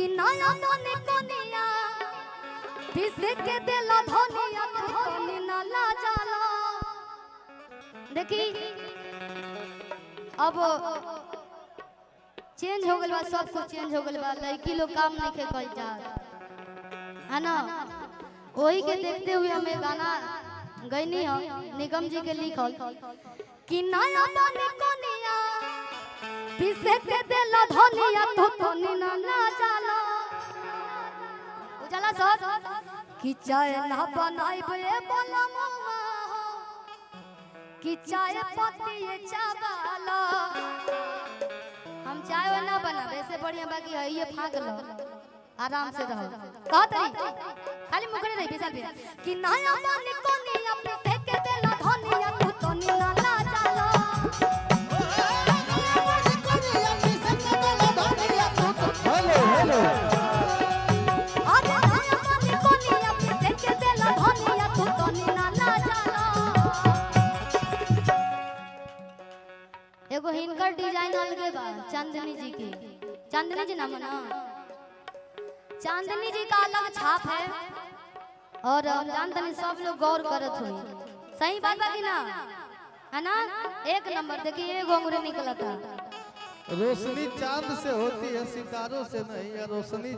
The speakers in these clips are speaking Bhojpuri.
कि नया बने कनिया पिसे के देला धनिया कनी ना ला जाला। देखी अब चेंज हो गल बा, सब कुछ चेंज हो गल बा, लड़की लोग काम नहीं के कल जा है ना। वही के देखते हुए हमें गाना गईनी हो निगम जी के लिखल कि नया बने कनिया पिसे के देला धनिया कनी ना ला जाला। उजाला सर कि चाय ना बनाइबे बोलमवा कि चाय पत्ती चावला। हम चाय ना बनावे से बढ़िया बाकी है ये फाक लो आराम से रहो कह तरी खाली मुखड़े रही बेचाल बे कि नया बने कनिया पिसे के देला धनिया कनी ना ला जाला। हेलो हेलो अरे नया बने कनिया पिसे के देला धनिया कनी ना ला जाला। एगो हिनकर डिजाइन अलगे बा चांदनी जी की, चांदनी जी नाम ना, चांदनी जी का अलग छाप है और हम जानते हैं सब लोग गौर करत हुई। सही बात बा कि ना है ना। एक नंबर देखिए ये घोंघरे निकला था। रोशनी चांद से होती है सितारों से नहीं, या रोशनी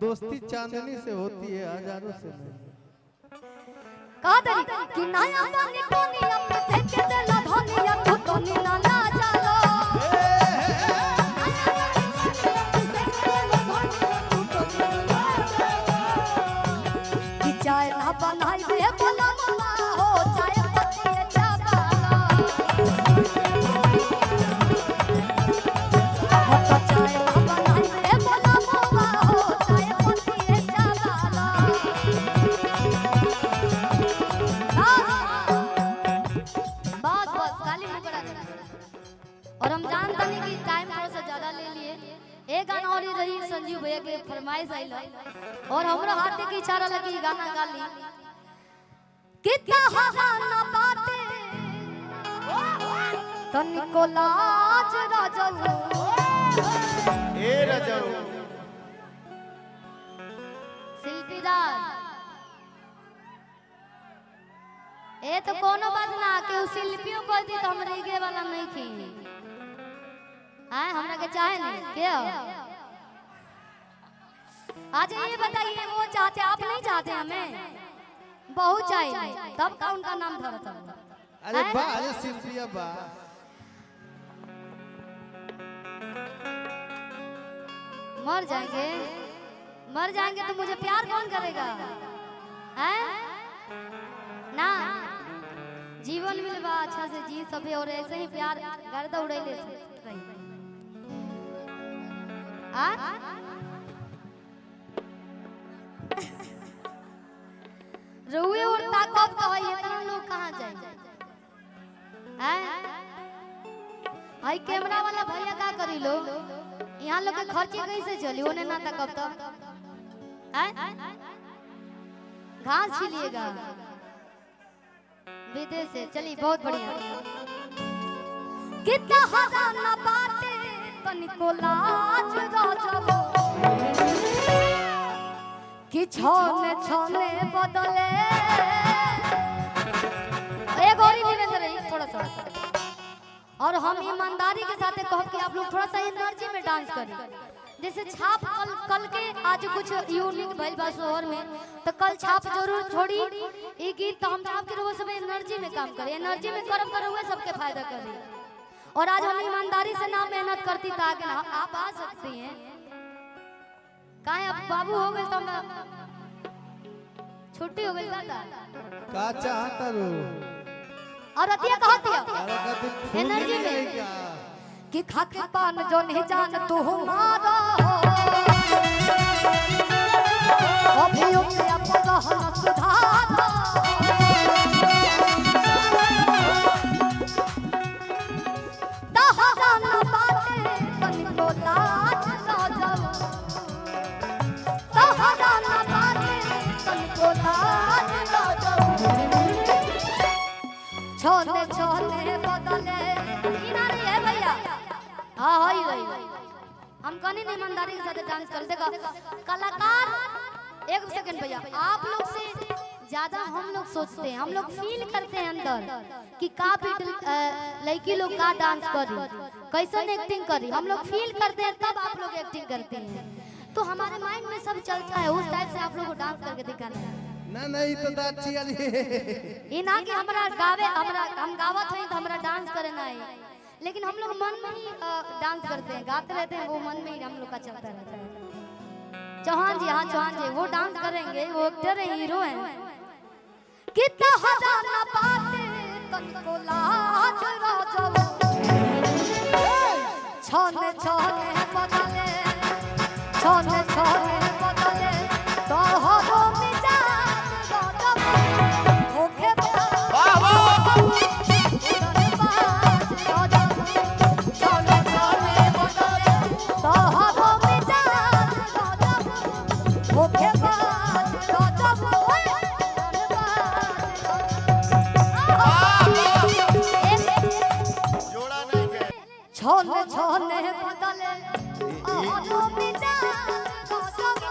दोस्ती चांदनी से होती है हजारों से नहीं। कहा तरी कि नया बने कनिया पिसे के देला धनिया कनी ना ला जाला। कि चाय ना बनाइबे बोलमवा हो चाय पत्ती चावला। हो तो चाय ना बनाइबे बोलमवा हो चाय पत्ती चावला। बस बस खाली मुकरा दे। और हम जानते नहीं कि टाइम थोड़ा सा ज्यादा ले लिए। एक गाना और ही रही संजीव भैया के फरमाइश आइल और हमरा हाथ के इशारा लगी गाना गा ली। कितना हवा ना बाटे तनिको लाज राजऊ ए रजऊ शिल्पी राज ए तो कोनो बात ना के शिल्पियों कर दी तो हमरे गे वाला नहीं थी। आए हमरा के चाहे नहीं के आज ये बताइए वो चाहते आप नहीं चाहते हमें बहुत चाहिए तब का उनका नाम धरा था। अरे बा अरे शिल्पिया बा मर जाएंगे तो मुझे प्यार कौन करेगा हैं ना। जीवन मिलवा अच्छा से जी सभी और ऐसे ही प्यार गर्दा उड़ैले से आ रुए और ताकत तो है इतना लोग कहां जाए हैं। भाई कैमरा वाला भैया का करी लो यहाँ लोग के खर्ची कैसे चली ओने ना ताकत तो हैं घास छिलिएगा विदेश से। चलिए बहुत बढ़िया। कितना हदा ना बाटे तनिको लाज राजबो कि छोने छोने बदले। एक और ही निवेदन है थोड़ा सा और हम ईमानदारी के साथ कहब कि आप लोग थोड़ा सा एनर्जी में डांस करें। जैसे छाप कल के आज कुछ यूनिक भइल बा शहर में तो कल छाप जरूर छोड़ी ये गीत तो हम छाप के रहो सब एनर्जी में काम करें। एनर्जी में करब तो रहुए सबके फायदा करें। और आज हम ईमानदारी से ना मेहनत करती तो आगे ना आप आ सकती हैं। काहे अब बाबू हो गए तो छुट्टी हो गई दादा का चाहता रो और अतिया कहती एनर्जी में कि खाके पान जो नहीं जान तू हमारा अभियोग से अपन रहन सुधारा। दहरा ना बाटे तनिको लाज राजऊ दहरा ना बाटे तनिको लाज राजऊ। छोले छोले बदले किनारे है भैया हाँ ही रही हम कहनी नहीं ईमानदारी के साथ डांस कर देखा कलाकार। एक सेकंड भैया, आप लोग से ज्यादा हम लोग सोचते हैं, हम लोग फील करते हैं अंदर कि का लड़की लोग का डांस करी, कैसन एक्टिंग करी, हम लोग फील करते हैं तब आप लोग एक्टिंग करते हैं। तो हमारे माइंड में सब चलता है, उस टाइप से आप लोग को डांस करके दिखाना है ना। नहीं तो दाची वाली ये ना कि हमरा गावे, हम गावत हैं तो हमरा डांस करे ना है, लेकिन हम लोग मन में ही डांस करते हैं, गाते रहते हैं, वो मन में ही हम लोग का चलता रहता है। चौहान जी, हाँ चौहान जी वो डांस करेंगे, वो एक्टर है, हीरो है। कितना हजाना बातें तनको लाज राजो छोने छोने बदले, छोने छोने बदले तो हो मिजाज गजब होके वाह वाह छोने छोने बदले तो हो मिजाज गजब होके गजब छोने छोने बदले ओ मिजाज गजब